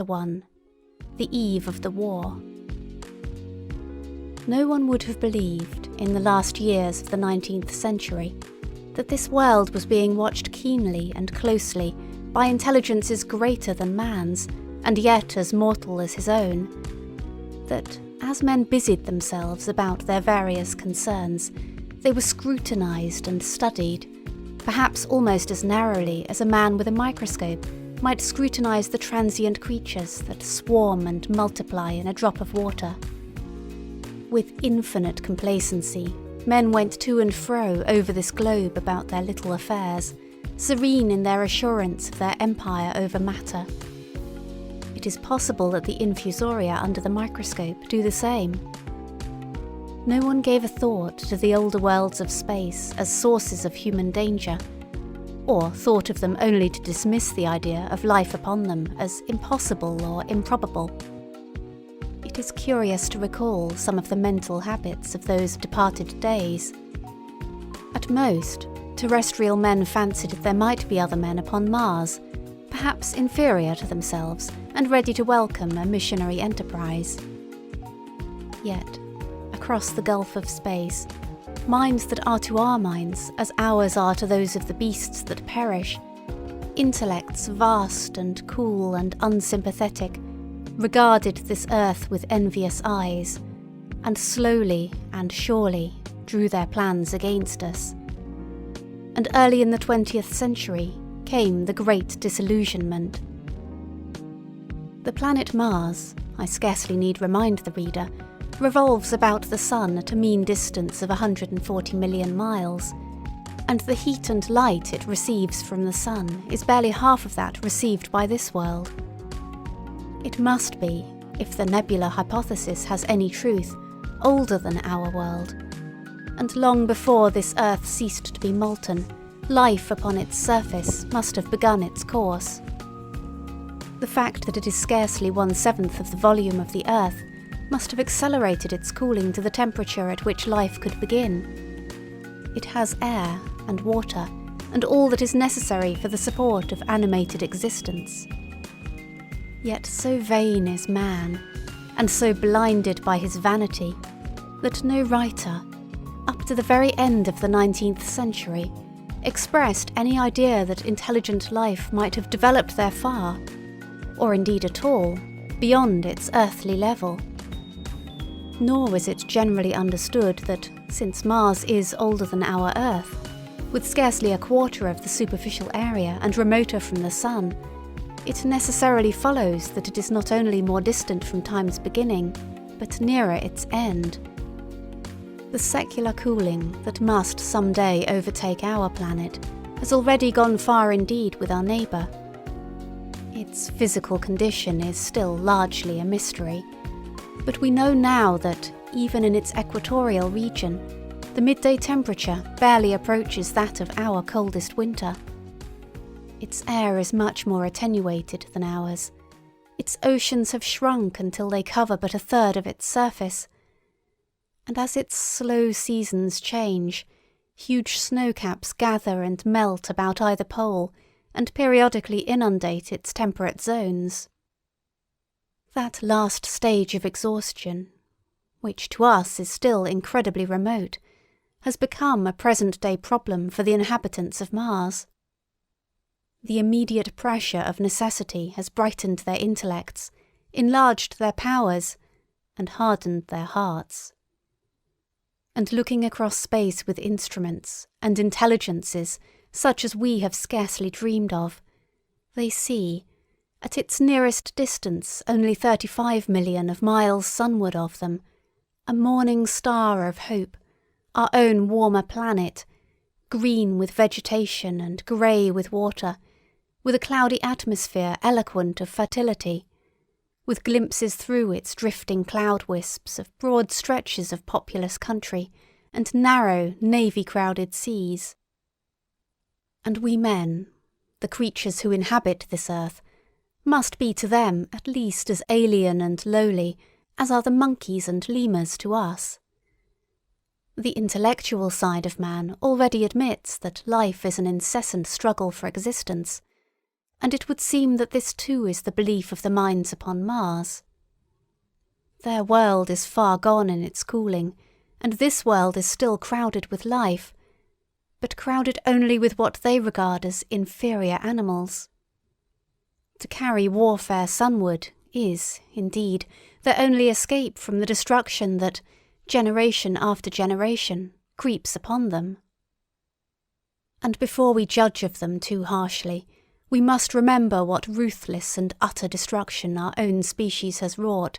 the one, the eve of the war. No one would have believed, in the last years of the 19th century, that this world was being watched keenly and closely by intelligences greater than man's, and yet as mortal as his own. That, as men busied themselves about their various concerns, they were scrutinized and studied, perhaps almost as narrowly as a man with a microscope might scrutinize the transient creatures that swarm and multiply in a drop of water. With infinite complacency, men went to and fro over this globe about their little affairs, serene in their assurance of their empire over matter. It is possible that the infusoria under the microscope do the same. No one gave a thought to the older worlds of space as sources of human danger, or thought of them only to dismiss the idea of life upon them as impossible or improbable. It is curious to recall some of the mental habits of those departed days. At most, terrestrial men fancied there might be other men upon Mars, perhaps inferior to themselves and ready to welcome a missionary enterprise. Yet, across the gulf of space, minds that are to our minds as ours are to those of the beasts that perish, intellects vast and cool and unsympathetic, regarded this earth with envious eyes, and slowly and surely drew their plans against us. And early in the 20th century came the Great Disillusionment. The planet Mars, I scarcely need remind the reader, revolves about the Sun at a mean distance of 140 million miles, and the heat and light it receives from the Sun is barely half of that received by this world. It must be, if the nebular hypothesis has any truth, older than our world, and long before this Earth ceased to be molten, life upon its surface must have begun its course. The fact that it is scarcely 1/7 of the volume of the Earth must have accelerated its cooling to the temperature at which life could begin. It has air and water, and all that is necessary for the support of animated existence. Yet so vain is man, and so blinded by his vanity, that no writer, up to the very end of the 19th century, expressed any idea that intelligent life might have developed there far, or indeed at all, beyond its earthly level. Nor was it generally understood that, since Mars is older than our Earth, with scarcely a quarter of the superficial area and remoter from the Sun, it necessarily follows that it is not only more distant from time's beginning, but nearer its end. The secular cooling that must someday overtake our planet has already gone far indeed with our neighbour. Its physical condition is still largely a mystery, but we know now that, even in its equatorial region, the midday temperature barely approaches that of our coldest winter. Its air is much more attenuated than ours. Its oceans have shrunk until they cover but a third of its surface. And as its slow seasons change, huge snowcaps gather and melt about either pole and periodically inundate its temperate zones. That last stage of exhaustion, which to us is still incredibly remote, has become a present-day problem for the inhabitants of Mars. The immediate pressure of necessity has brightened their intellects, enlarged their powers, and hardened their hearts. And looking across space with instruments and intelligences such as we have scarcely dreamed of, they see, at its nearest distance only 35 million of miles sunward of them, a morning star of hope, our own warmer planet, green with vegetation and grey with water, with a cloudy atmosphere eloquent of fertility, with glimpses through its drifting cloud wisps of broad stretches of populous country and narrow, navy-crowded seas. And we men, the creatures who inhabit this earth, must be to them at least as alien and lowly as are the monkeys and lemurs to us. The intellectual side of man already admits that life is an incessant struggle for existence, and it would seem that this too is the belief of the minds upon Mars. Their world is far gone in its cooling, and this world is still crowded with life, but crowded only with what they regard as inferior animals. To carry warfare sunward is, indeed, their only escape from the destruction that, generation after generation, creeps upon them. And before we judge of them too harshly, we must remember what ruthless and utter destruction our own species has wrought,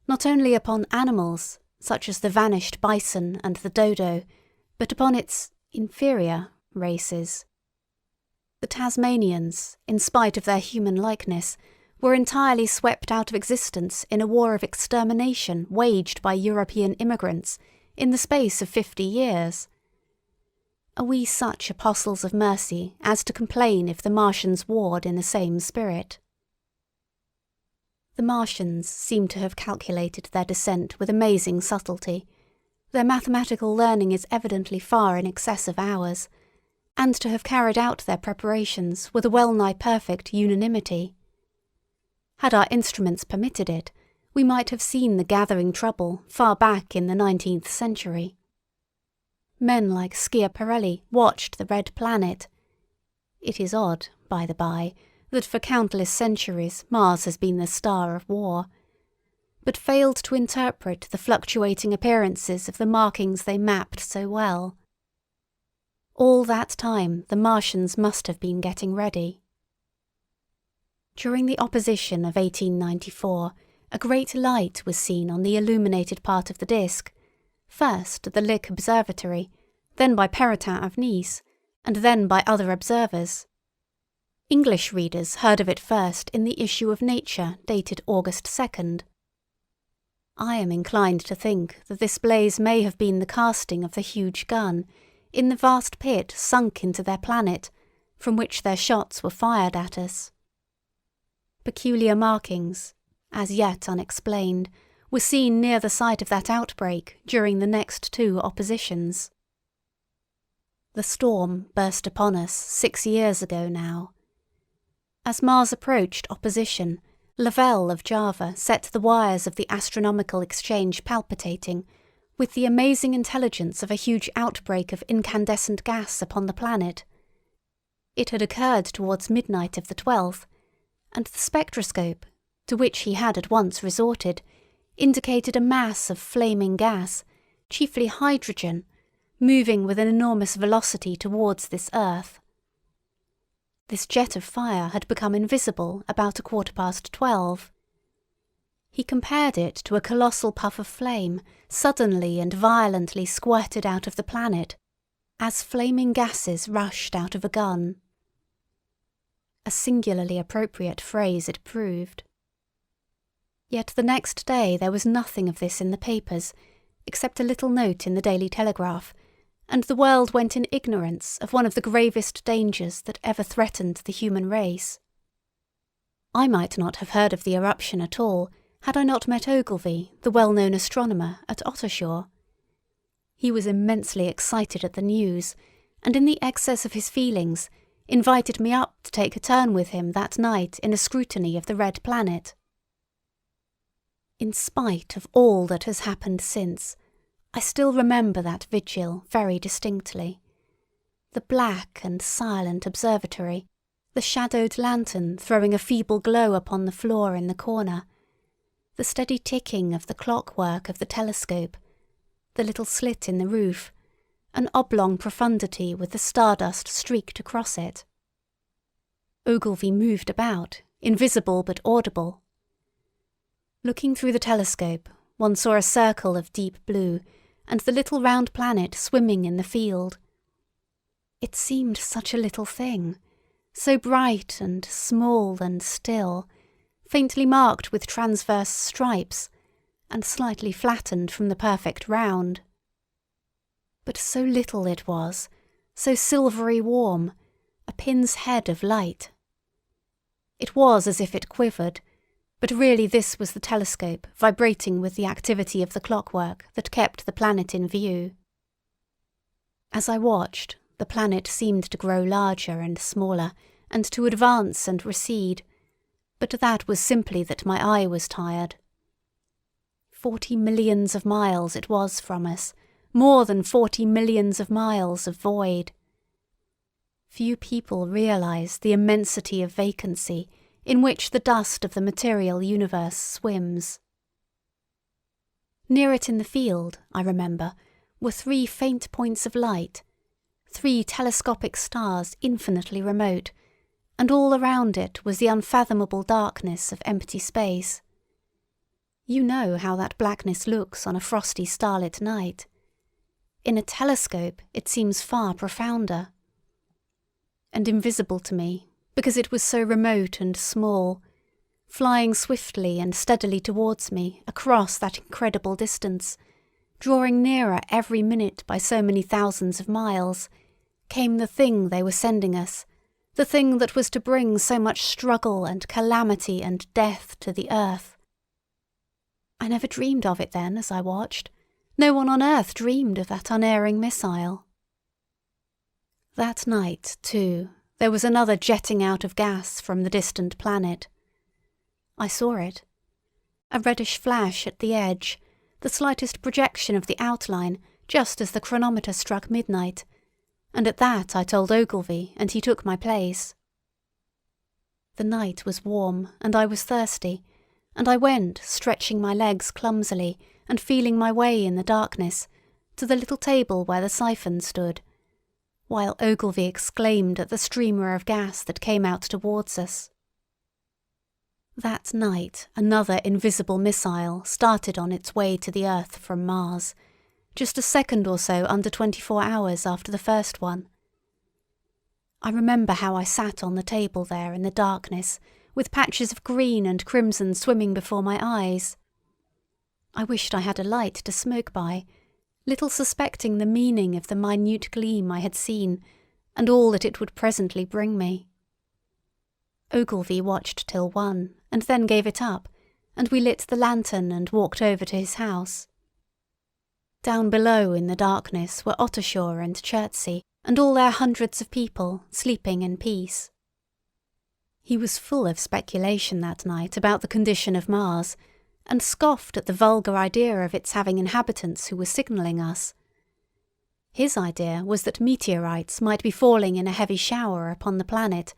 not only upon animals, such as the vanished bison and the dodo, but upon its inferior races. The Tasmanians, in spite of their human likeness, were entirely swept out of existence in a war of extermination waged by European immigrants in the space of 50 years. Are we such apostles of mercy as to complain if the Martians warred in the same spirit? The Martians seem to have calculated their descent with amazing subtlety. Their mathematical learning is evidently far in excess of ours, and to have carried out their preparations with a well-nigh perfect unanimity. Had our instruments permitted it, we might have seen the gathering trouble far back in the 19th century. Men like Schiaparelli watched the red planet. It is odd, by the by, that for countless centuries Mars has been the star of war, but failed to interpret the fluctuating appearances of the markings they mapped so well. All that time the Martians must have been getting ready. During the opposition of 1894, a great light was seen on the illuminated part of the disk, first at the Lick Observatory, then by Perrotin of Nice, and then by other observers. English readers heard of it first in the issue of Nature dated August 2nd. I am inclined to think that this blaze may have been the casting of the huge gun in the vast pit sunk into their planet, from which their shots were fired at us. Peculiar markings, as yet unexplained, were seen near the site of that outbreak during the next two oppositions. The storm burst upon us 6 years ago now. As Mars approached opposition, Lavelle of Java set the wires of the astronomical exchange palpitating with the amazing intelligence of a huge outbreak of incandescent gas upon the planet. It had occurred towards midnight of the 12th, and the spectroscope, to which he had at once resorted, indicated a mass of flaming gas, chiefly hydrogen, moving with an enormous velocity towards this Earth. This jet of fire had become invisible about 12:15. He compared it to a colossal puff of flame suddenly and violently squirted out of the planet, as flaming gases rushed out of a gun. A singularly appropriate phrase it proved. Yet the next day there was nothing of this in the papers, except a little note in the Daily Telegraph, and the world went in ignorance of one of the gravest dangers that ever threatened the human race. I might not have heard of the eruption at all, had I not met Ogilvy, the well-known astronomer, at Ottershaw. He was immensely excited at the news, and in the excess of his feelings, invited me up to take a turn with him that night in a scrutiny of the red planet. In spite of all that has happened since, I still remember that vigil very distinctly. The black and silent observatory, the shadowed lantern throwing a feeble glow upon the floor in the corner, the steady ticking of the clockwork of the telescope, the little slit in the roof, an oblong profundity with the stardust streaked across it. Ogilvy moved about, invisible but audible. Looking through the telescope, one saw a circle of deep blue, and the little round planet swimming in the field. It seemed such a little thing, so bright and small and still, faintly marked with transverse stripes, and slightly flattened from the perfect round. But so little it was, so silvery warm, a pin's head of light. It was as if it quivered, but really this was the telescope vibrating with the activity of the clockwork that kept the planet in view. As I watched, the planet seemed to grow larger and smaller and to advance and recede, but that was simply that my eye was tired. 40 millions of miles it was from us, more than 40 millions of miles of void. Few people realize the immensity of vacancy in which the dust of the material universe swims. Near it in the field, I remember, were 3 faint points of light, 3 telescopic stars infinitely remote, and all around it was the unfathomable darkness of empty space. You know how that blackness looks on a frosty starlit night. In a telescope it seems far profounder. And invisible to me, because it was so remote and small, flying swiftly and steadily towards me across that incredible distance, drawing nearer every minute by so many thousands of miles, came the thing they were sending us, the thing that was to bring so much struggle and calamity and death to the earth. I never dreamed of it then as I watched. No one on earth dreamed of that unerring missile. That night, too, there was another jetting out of gas from the distant planet. I saw it. A reddish flash at the edge, the slightest projection of the outline just as the chronometer struck midnight, and at that I told Ogilvy, and he took my place. The night was warm, and I was thirsty, and I went, stretching my legs clumsily and feeling my way in the darkness, to the little table where the siphon stood, while Ogilvy exclaimed at the streamer of gas that came out towards us. That night another invisible missile started on its way to the Earth from Mars, just a second or so under 24 hours after the first one. I remember how I sat on the table there in the darkness, with patches of green and crimson swimming before my eyes. I wished I had a light to smoke by, little suspecting the meaning of the minute gleam I had seen, and all that it would presently bring me. Ogilvy watched till 1, and then gave it up, and we lit the lantern and walked over to his house. Down below in the darkness were Ottershaw and Chertsey, and all their hundreds of people sleeping in peace. He was full of speculation that night about the condition of Mars, and scoffed at the vulgar idea of its having inhabitants who were signalling us. His idea was that meteorites might be falling in a heavy shower upon the planet,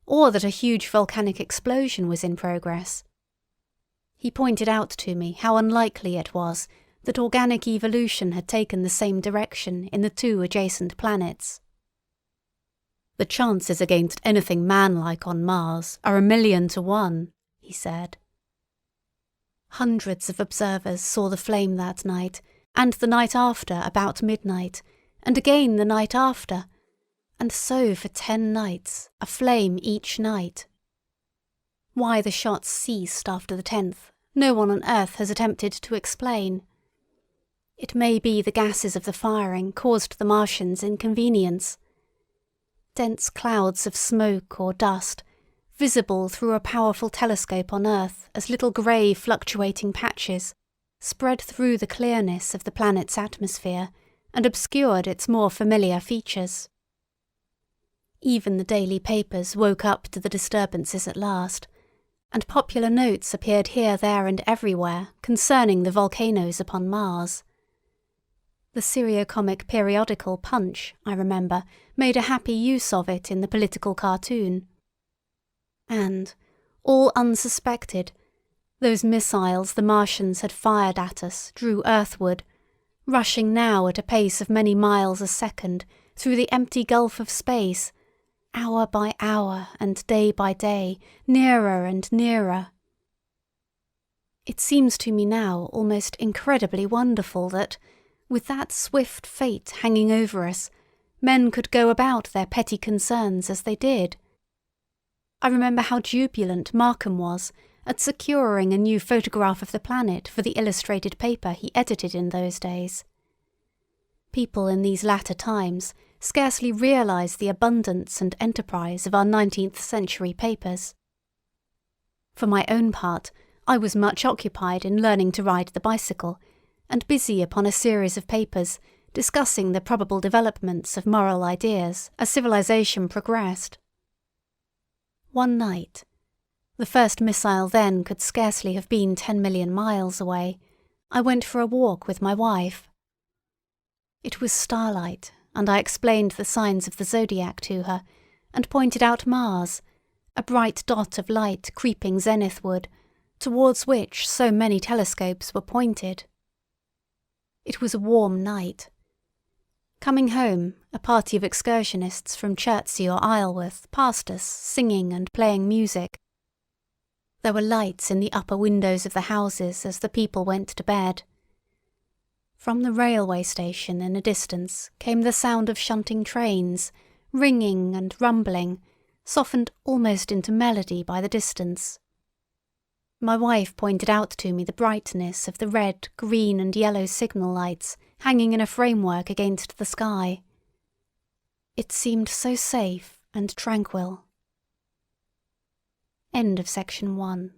or that a huge volcanic explosion was in progress. He pointed out to me how unlikely it was that organic evolution had taken the same direction in the 2 adjacent planets. "The chances against anything man-like on Mars are 1,000,000 to 1, he said. Hundreds of observers saw the flame that night, and the night after about midnight, and again the night after, and so for 10 nights, a flame each night. Why the shots ceased after the 10th, no one on Earth has attempted to explain. It may be the gases of the firing caused the Martians inconvenience. Dense clouds of smoke or dust, visible through a powerful telescope on Earth as little grey fluctuating patches, spread through the clearness of the planet's atmosphere and obscured its more familiar features. Even the daily papers woke up to the disturbances at last, and popular notes appeared here, there and everywhere concerning the volcanoes upon Mars. The seriocomic periodical Punch, I remember, made a happy use of it in the political cartoon. And, all unsuspected, those missiles the Martians had fired at us drew earthward, rushing now at a pace of many miles a second through the empty gulf of space, hour by hour and day by day, nearer and nearer. It seems to me now almost incredibly wonderful that, with that swift fate hanging over us, men could go about their petty concerns as they did. I remember how jubilant Markham was at securing a new photograph of the planet for the illustrated paper he edited in those days. People in these latter times scarcely realize the abundance and enterprise of our 19th century papers. For my own part, I was much occupied in learning to ride the bicycle, and busy upon a series of papers discussing the probable developments of moral ideas as civilization progressed. One night, the first missile then could scarcely have been 10 million miles away, I went for a walk with my wife. It was starlight, and I explained the signs of the zodiac to her, and pointed out Mars, a bright dot of light creeping zenithward, towards which so many telescopes were pointed. It was a warm night. Coming home, a party of excursionists from Chertsey or Isleworth passed us, singing and playing music. There were lights in the upper windows of the houses as the people went to bed. From the railway station in a distance came the sound of shunting trains, ringing and rumbling, softened almost into melody by the distance. My wife pointed out to me the brightness of the red, green and yellow signal lights hanging in a framework against the sky. It seemed so safe and tranquil. End of section 1.